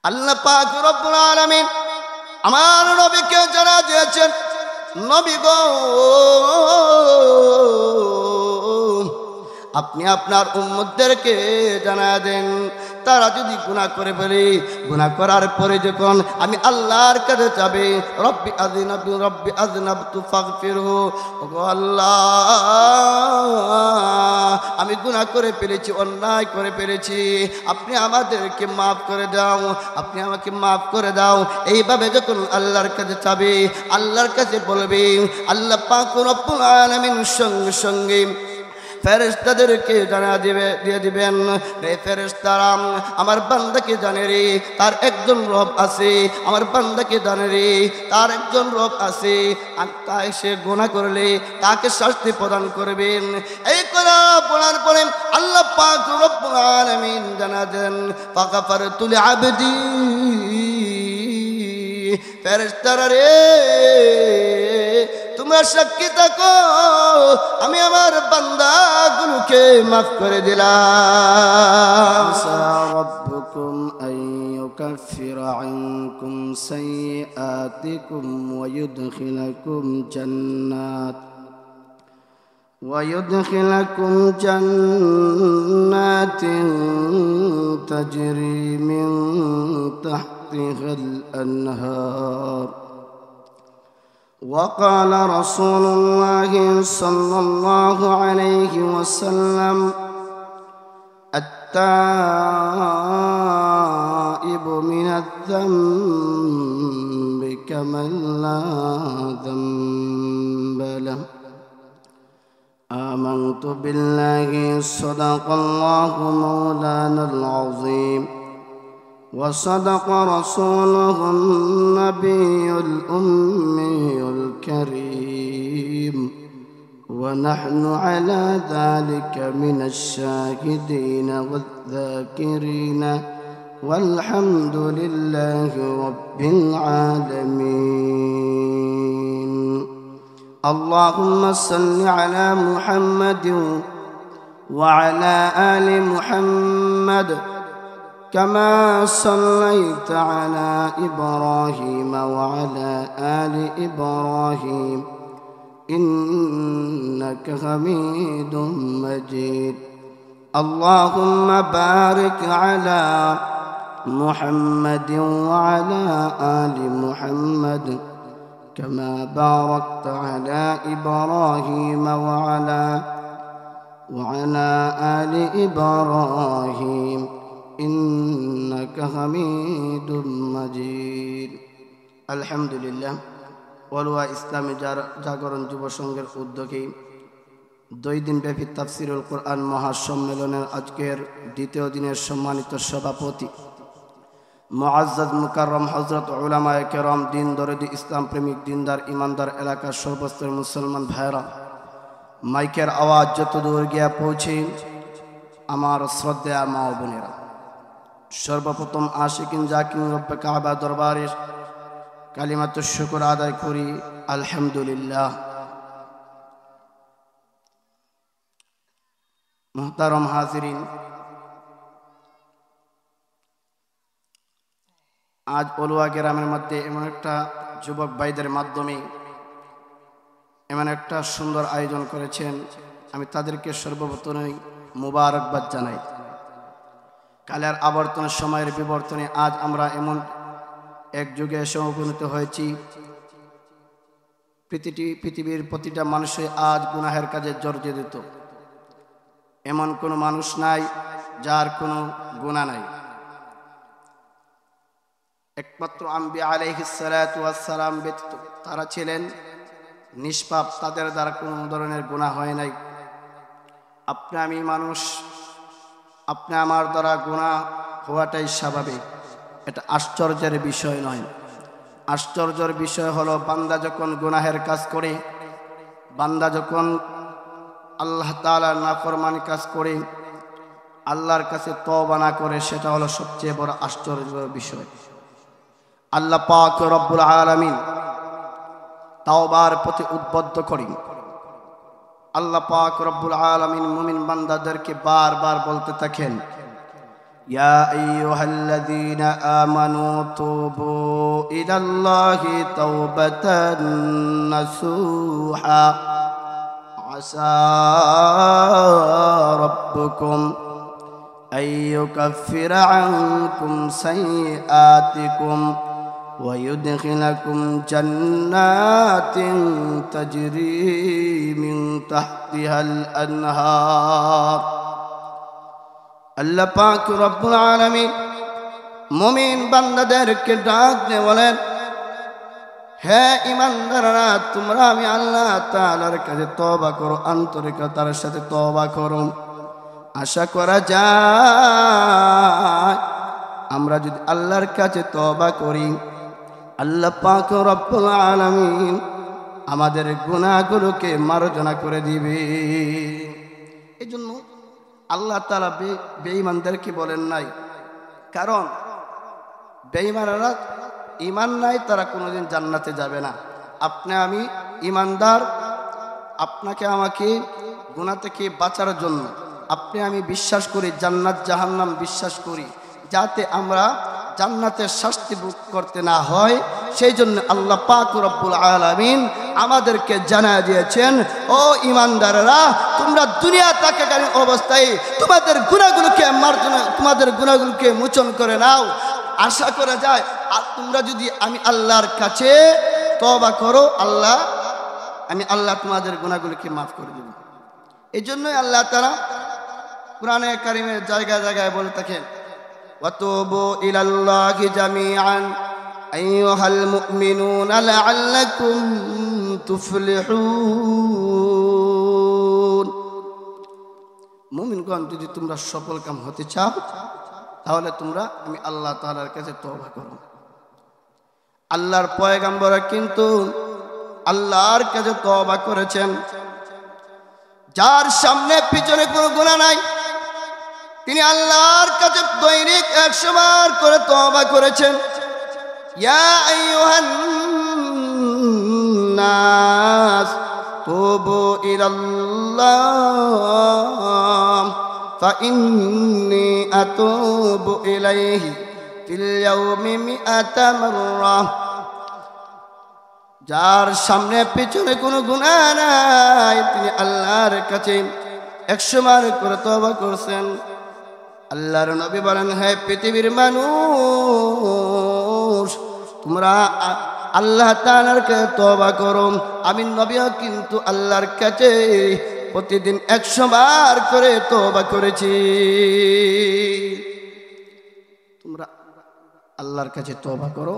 আল্লাহ পাক রব্বুল আলামিন আমার নবীকে জানা দিয়েছেন, নবী গো আপনি আপনার উম্মতদেরকে জানা দেন, তারা যদি গুনাহ করে ফেলে, গুনাহ করার পরে যখন আমি আল্লাহর কাছে যাবে, রব্বি আযনাবতু ফাগফিরহু, ওগো আল্লাহ আমি গুনাহ করে ফেলেছি, অন্যায় করে ফেলেছি, আপনি আমাদেরকে মাফ করে দাও, আপনি আমাকে মাফ করে দাও। এইভাবে যখন আল্লাহর কাছে যাবে, আল্লাহর কাছে বলবে, আল্লাহ পাক রব্বুল আলামিন সঙ্গে সঙ্গে ফেরেশতাদেরকে জানা দিয়ে দিবেন, রে ফেরেশতারা আমার বান্দাকে জানে রে তার একজন রব আছে, আমার বান্দাকে জানে রে তার একজন রব আছে, আর তাই সে গুনাহ করলে তাকে শাস্তি প্রদান করবেন। এই কথা বলার পরে আল্লাহ পাক রব্বুল আলামিন জানা দেন, ফাগাফারতু লিআবদি, ফেরেশতারা রে তোমরা সাক্ষী থাকো, আমি আমার বান্দাগুলোকে মাফ করে দিলাম। রাব্বুকুম আইয়ুকাফিরা আনকুম সাইয়্যাতিকুম ويدخلكم جنات تجري من تحتها الأنهار. وقال رسول الله صلى الله عليه وسلم التائب من الذنب كمن لا ذنب له. آمنت بالله صدق الله مولانا العظيم وصدق رسوله النبي الأمي الكريم ونحن على ذلك من الشاهدين والذاكرين والحمد لله رب العالمين. اللهم صل على محمد وعلى آل محمد كما صليت على إبراهيم وعلى آل إبراهيم إنك حميد مجيد. اللهم بارك على محمد وعلى آل محمد كما باركت على إبراهيم وعلى آل إبراهيم إنك حميد مجيد. الحمد لله. ওয়ালুয়া ইসলামী জাগরণ যুব সংঘের উদ্যোগে 2 দিন ব্যাপী তাফসিরুল কোরআন মহাসম্মেলনের আজকের দ্বিতীয় দিনের সম্মানিত সভাপতি মুআজ্জাজ মুকাররম হযরত উলামায়ে কেরাম, দিন দরদি ইসলাম প্রেমিক দিনদার ইমানদার এলাকার সর্বস্তরের মুসলমান ভাইরা, মাইকের আওয়াজ যত দূর গিয়ে পৌঁছে আমার শ্রদ্ধেয় মা ও বোনেরা, সর্বপ্রথম আশিকিন জাকিন রব্বে কাবা দরবারের কালিমাতুশ শুকর আদায় করি আলহামদুলিল্লাহ। মুহতারম হাজিরিন, আজ অলুয়া গ্রামের মধ্যে এমন একটা যুবক ভাইদের মাধ্যমে এমন একটা সুন্দর আয়োজন করেছেন, আমি তাদেরকে সর্বপ্রথমে মুবারকবাদ জানাই। কালের আবর্তনের সময়ের বিবর্তনে আজ আমরা এমন এক যুগে এসে উপনীত হয়েছি, পৃথিবীর প্রতিটা মানুষই আজ গুনাহের কাজে জর্জরিত। এমন কোনো মানুষ নাই যার কোনো গুনাহ নাই। একমাত্র আম্বিয়া আলাইহিস সালাতু ওয়াস সালাম ব্যতীত তারা ছিলেন নিষ্পাপ, তাদের দ্বারা কোনো ধরনের গুনাহ হয় নাই। আপনি আমি মানুষ, আপনি আমার দ্বারা গুনাহ হওয়াটাই স্বাভাবিক, এটা আশ্চর্যের বিষয় নয়। আশ্চর্যের বিষয় হলো বান্দা যখন গুনাহের কাজ করে, বান্দা যখন আল্লাহ তাআলার নাফরমানি কাজ করে, আল্লাহর কাছে তওবা না করে, সেটা হলো সবচেয়ে বড় আশ্চর্যের বিষয়। আল্লাহ পাক রব্বুল আলামিন তাওবার প্রতি উদ্বুদ্ধ করেন। আল্লাহ পাক রব্বুল আলামিন মুমিন বান্দাদেরকে বারবার বলতে থাকেন, يا أيها الذين آمنوا توبوا إلى الله توبة نصوحا عسى ربكم أن يكفر عنكم سيئاتكم ويدخلكم جنات تجري من تحتها الأنهار আল্লাহ পাক রব্বুল আলামিন মুমিন বান্দাদেরকে ডাক দিয়ে বলেন, হে ঈমানদাররা, তোমরা আমি আল্লাহ তাআলার কাছে তওবা করো, আন্তরিকতার সাথে তওবা করো। আশা করা যায় আমরা যদি আল্লাহর কাছে তওবা করি, আল্লাহ পাক রব্বুল আলামিন আমাদের গুনাহগুলোকে মার্জনা করে দিবে। এই জন্য আল্লাহ তাআলা বেঈমানদেরকে বলেন নাই, কারণ বেঈমানরা ঈমান নাই, তারা কোনোদিন জান্নাতে যাবে না। আপনি আমি ঈমানদার, আপনাকে আমাকে গুনাহ থেকে বাঁচার জন্য আপনি আমি বিশ্বাস করি, জান্নাত জাহান্নাম বিশ্বাস করি, যাতে আমরা জান্নাতের শাস্তি ভোগ করতে না হয়, সেই জন্য আল্লাহ পাক রব্বুল আলামিন আমাদেরকে জানায় দিয়েছেন, ও ঈমানদাররা, তোমরা দুনিয়া থাকাকালীন অবস্থায় তোমাদের গুনাহগুলোকে মার্জনা, তোমাদের গুনাহগুলোকে মোচন করে নাও। আশা করা যায় আর তোমরা যদি আমি আল্লাহর কাছে তওবা করো, আমি আল্লাহ তোমাদের গুনাহগুলোকে মাফ করে দেব। এই জন্যই আল্লাহ তাআলা কোরআনে কারিমের জায়গায় জায়গায় বলে থাকেন, وَتُوبُوا إِلَى اللَّهِ جَمِيعًا أَيُّهَا الْمُؤْمِنُونَ لَعَلَّكُمْ تُفْلِحُونَ। মুমিনগণ, যদি তোমরা সফল কাম হতে চাও, তাহলে তোমরা আমি আল্লাহ তাআলার কাছে তওবা করো। আল্লাহর পয়গম্বররা কিন্তু আল্লাহর কাছে তওবা করেছেন। যার সামনে পিছনে কোনো গুনাহ নাই, তিনি আল্লাহর কাছে দৈনিক 100 বার করে তওবা করেছেন। ইয়া আইয়ুহান নাস তুবু ইলাল্লাহ ফাইন্নী আতুবু ইলাইহি ফিল ইয়াউমি মিআতা মাররা। যার সামনে পিছনে কোনো গুনাহ নাই, তিনি আল্লাহর কাছে 100 বার করে তওবা করছেন। আল্লাহর নবী বলেন, হে পৃথিবীর মানুষ, তোমরা আল্লাহ তাআলার কাছে তওবা করো। আমি নবীও কিন্তু আল্লাহর কাছে প্রতিদিন 100 বার করে তওবা করেছি। তোমরা আল্লাহর কাছে তওবা করো,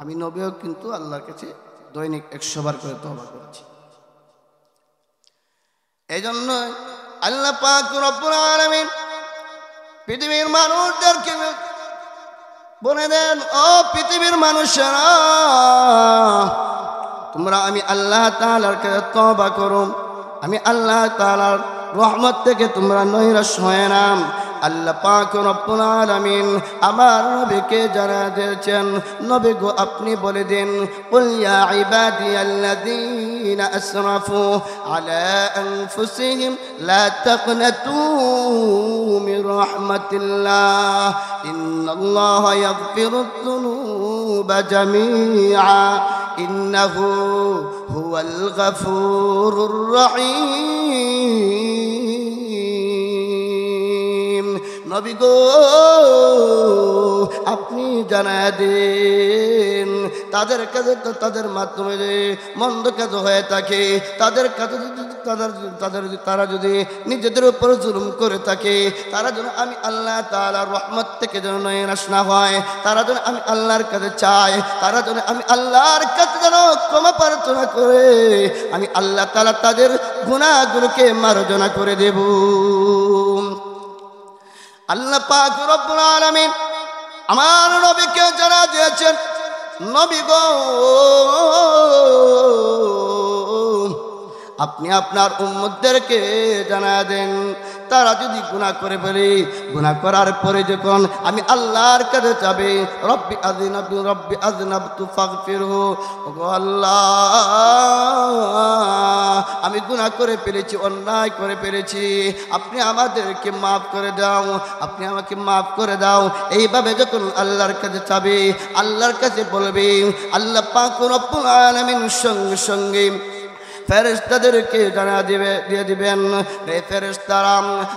আমি নবীও কিন্তু আল্লাহর কাছে দৈনিক 100 বার করে তওবা করেছি। এই জন্য আল্লাহ পাক রব্বুল আলামিন পৃথিবীর মানুষদেরকে বলে দেন, ও পৃথিবীর মানুষেরা, তোমরা আমি আল্লাহ তাআলার কাছে তওবা করো। আমি আল্লাহ তাআলার রহমত থেকে তোমরা নৈরাশ হয় না। আল্লাহ পাক রব্বুল আলামিন আমার নবীকে জানিয়ে দিয়েছেন, নবী গো, আপনি বলে দিন, কুল ইয়া ইবাদিয়াল্লাযীনা আসরাফু আলা আনফুসিহিম লা তাকনাতু মির রাহমাতিল্লাহ ইন্নাল্লাহা ইয়াগফিরুয যুনুবা জামিআ ইন্নাহু হুয়াল গফুরুর রহিম। নবী গো, আপনি জানায় দেন, তাদের কাছে তো তাদের মাধ্যমে যে মন্দ কাজ হয়ে থাকে, তাদের কাছে তারা যদি নিজেদের উপর জুলুম করে থাকে, তারা যেন আমি আল্লাহ তাআলার রহমত থেকে যেন নৈরাশ না হয়, তারা যেন আমি আল্লাহর কাছে চায়, তারা যেন আমি আল্লাহর কাছে যেন ক্ষমা প্রার্থনা করে আমি আল্লাহ তাআলা তাদের গুনাহগুলোকে মার্জনা করে দেব। আল্লাহ পাক রব্বুল আলামিন আমার নবীকে জানিয়ে দিয়েছেন, নবী গো, আপনি আপনার উম্মতদেরকে জানিয়ে দেন, তারা যদি গুনাহ করে ফেলে, গুনাহ করার পরে যখন আমি আল্লাহর কাছে যাবে, রব্বি আযনাবতু ফাগফিরহু, ওগো আল্লাহ আমি গুনাহ করে ফেলেছি, অন্যায় করে ফেলেছি, আপনি আমাদেরকে মাফ করে দাও, আপনি আমাকে মাফ করে দাও। এইভাবে যখন আল্লাহর কাছে যাবে, আল্লাহর কাছে বলবে, আল্লাহ পাক রব্বুল আলামিন সঙ্গে সঙ্গে ফেরেশতাদেরকে দিয়ে দিবেন, রে ফেরেশতারা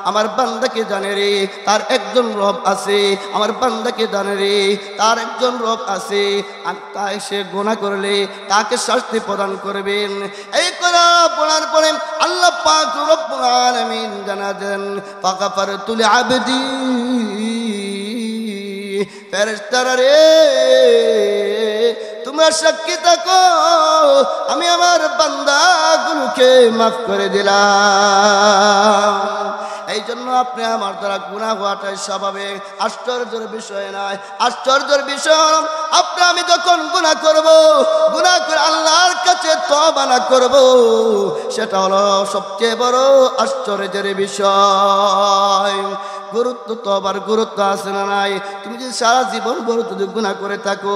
আমার বান্দাকে জানে রে তার একজন রব আছে, আমার বান্দাকে জানে রে তার একজন রব আছে, আর তাই সে গুনাহ করলে তাকে শাস্তি প্রদান করবেন। এই কথা বলার পরে আল্লাহ পাক রব্বুল আলামিন জানা দেন, ফাগাফারতু লিআবদি, ফেরেশতারা রে তোমরা সাক্ষী থাকো, আমি আমার বান্দাগুলোকে মাফ করে দিলাম। এই জন্য আপনি আমার দ্বারা গুনাহ হওয়াটাই স্বাভাবিক, আশ্চর্যের বিষয় নয়। আশ্চর্যের বিষয় আপনি আমি যখন গুনাহ করব, গুনাহ করে আল্লাহর কাছে তওবা না করব, সেটা হলো সবচেয়ে বড় আশ্চর্যের বিষয়। গুরুত্ব তওবার গুরুত্ব আছে না নাই? তুমি যদি সারা জীবন ভর যদি গুনাহ করে থাকো,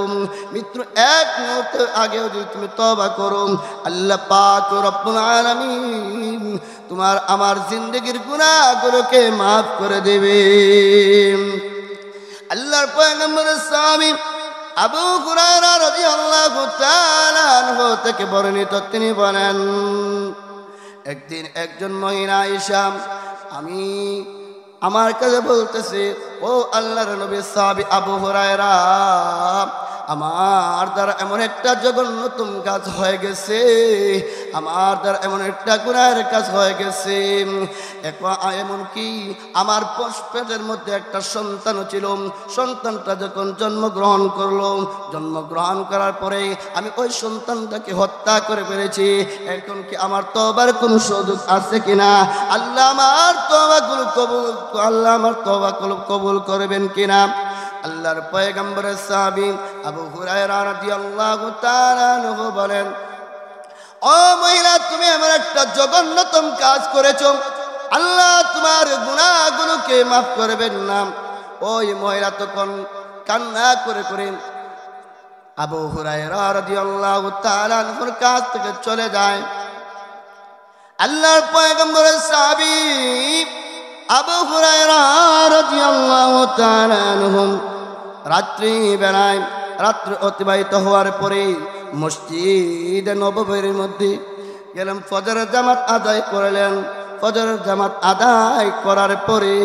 মৃত্যু এক মুহূর্ত আগেও যদি তুমি তওবা করো, আল্লাহ পাক রব্বুল আলামিন তোমার আমার জিন্দেগির গুনাহগুলোকে মাফ করে দেবে। আল্লাহর পয়গম্বরের সাহাবী আবু হুরায়রা রাদিয়াল্লাহু তাআলা আনহু থেকে বর্ণিত, তিনি বলেন, একদিন একজন মহিলা আয়েশা আমার কাছে বলতেছে, ও আল্লাহর নবী সাহাবী আবু হুরায়রা, আমার দ্বারা এমন একটা জঘন্যতম কাজ হয়ে গেছে, আমার দ্বারা এমন একটা গুনাহের কাজ হয়ে গেছে, এমনকি আমার পেটের মধ্যে একটা সন্তানও ছিল, সন্তানটা যখন জন্মগ্রহণ করলো, জন্মগ্রহণ করার পরে আমি ওই সন্তানটাকে হত্যা করে ফেলেছি, এখন কি আমার তওবার কোনো সুযোগ আছে কিনা? আল্লাহ আমার তওবা কবুল করবেন কিনা? আল্লাহর পয়গম্বরের সাহাবী আবু হুরায়রা রাদিয়াল্লাহু তাআলা আনহু বলেন, ও মহিলা, তুমি এমন একটা জঘন্যতম কাজ করেছো, আল্লাহ তোমার গুনাহগুলোকে মাফ করবেন না। ওই মহিলা তখন কান্না করে করে আবু হুরায়রা রাদিয়াল্লাহু তাআলা আনহুর কাছ থেকে চলে যায়। আল্লাহর পয়গম্বরের সাহাবী আবু হুরায়রা রাদিয়াল্লাহু তাআলা আনহু রাত্রি অতিবাহিত হওয়ার পরে মসজিদে নববীর মধ্যে গেলেন, ফজরের জামাত আদায় করলেন। ফজরের জামাত আদায় করার পরে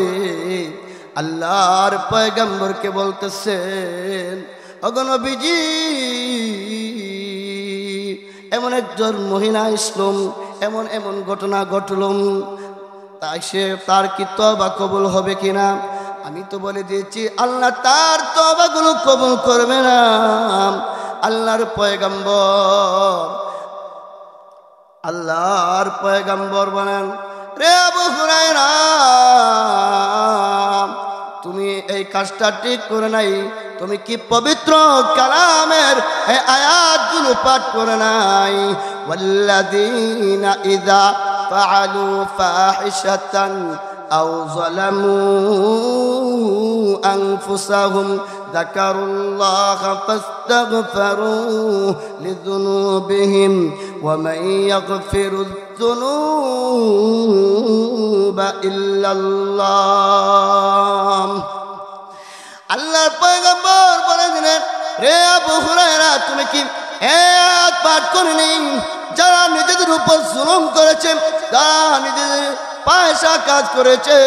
আল্লাহর পয়গম্বরকে বলতেছেন, ওগো নবীজি, এমন একজন মহিলা ইসলাম, এমন এমন ঘটনা ঘটল, তাই তার কি তওবা কবুল হবে কিনা? আমি তো বলে দিয়েছি আল্লাহ তার তওবাগুলো কবুল করবে না। আল্লাহর পয়গম্বর বলেন, রে আবু হুরায়রা, তুমি এই কাজটা ঠিক করে নাই, তুমি কি পবিত্র কালামের এই আয়াতগুলো পাঠ করে নাই? ওয়াল্লাযীনা ইযা ফাআলু ফাহিশাতান আও যালামু আনফুসাহুম যাকারুল্লাহা ফাস্তাগফিরু লিযুনুবিহিম ওয়া মান ইয়াগফিরুয যুনুবা ইল্লাল্লাহ। আল্লাহর পয়গম্বর বলেছিলেন, রে আবু হুরায়রা, তুমি কি এক পাঠ করেনি? যারা নিজেদের উপর জুলুম করেছে, যারা নিজেদের পয়সা কাজ করেছে,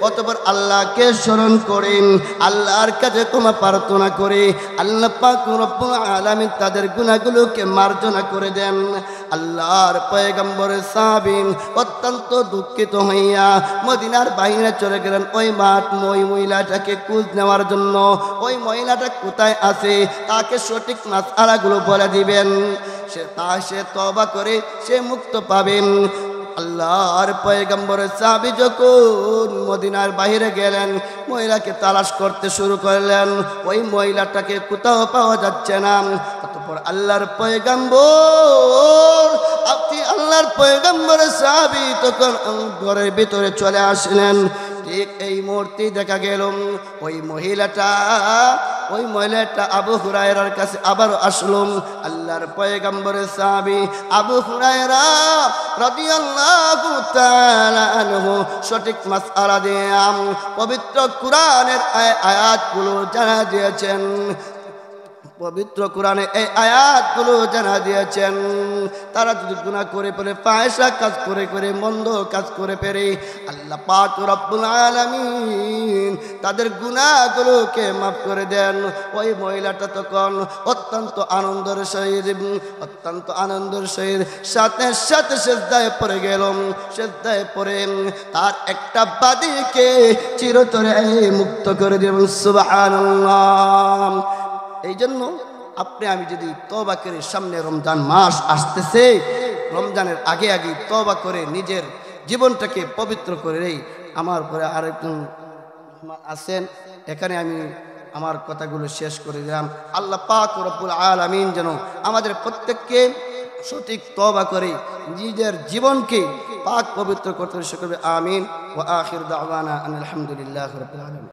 অতঃপর আল্লাহকে স্মরণ করেন, আল্লাহর কাছে ক্ষমা প্রার্থনা করে আল্লাহ পাক রব্বুল আলামিন তাদের গুনাহগুলোকে মার্জনা করে দেন। আল্লাহর পয়গম্বরের সাহাবী অত্যন্ত দুঃখিত হইয়া মদিনার বাইরে চলে গেলেন ওই মহিলাটাকে খোঁজ নেওয়ার জন্য। ওই মহিলাটা কোথায় আছে তাকে সঠিক মাসআলাগুলো বলে দিবেন, সে তওবা করে সে মুক্ত পাবেন। আল্লাহর পয়গম্বরের সাহাবী যখন মদিনার বাইরে গেলেন, মহিলাকে তালাশ করতে শুরু করলেন, ওই মহিলাটাকে কোথাও পাওয়া যাচ্ছে না। অতঃপর আল্লাহর পয়গম্বর আল্লাহর পয়গম্বরের সাহাবী তখন ঘরের ভিতরে চলে আসলেন। ঠিক এই মুহূর্তে দেখা গেল ওই মহিলাটা আবু হুরায়রার কাছে আবার আসলো। আল্লাহর পয়গম্বরের সাহাবী আবু হুরায়রা রাদিয়াল্লাহু তাআলা আনহু সঠিক মাসআলা দিয়ে পবিত্র কুরআনের আয়াতগুলো জানা দিয়েছেন। পবিত্র কোরআনে এই আয়াতগুলো জানা দিয়েছেন। তারা যদি গুনাহ করে ফেলে, ফাহিশা কাজ করে করে, মন্দ কাজ করে ফেলে, আল্লাহ পাক রব্বুল আলামিন তাদের গুনাহগুলোকে মাফ করে দেন। ওই মহিলাটা তখন অত্যন্ত আনন্দের সহিত সাথে সাথে সিজদায় পড়ে গেল। সিজদায় পড়ে তার একটা বাদীকে চিরতরে মুক্ত করে দেবেন। সুবহানাল্লাহ। এই জন্য আপনি আমি যদি তওবা করে, সামনে রমজান মাস আসতেছে, রমজানের আগে আগে তওবা করে নিজের জীবনটাকে পবিত্র করে, আমার পরে আরেকজন আছেন, এখানে আমি আমার কথাগুলো শেষ করে দিলাম। আল্লাহ পাক রব্বুল আলামিন যেন আমাদের প্রত্যেককে সঠিক তওবা করে নিজের জীবনকে পাক পবিত্র করতে শুকর। আমিন। ওয়া আখির দাওয়ানা আলহামদুলিল্লাহি রাব্বিল আলামিন।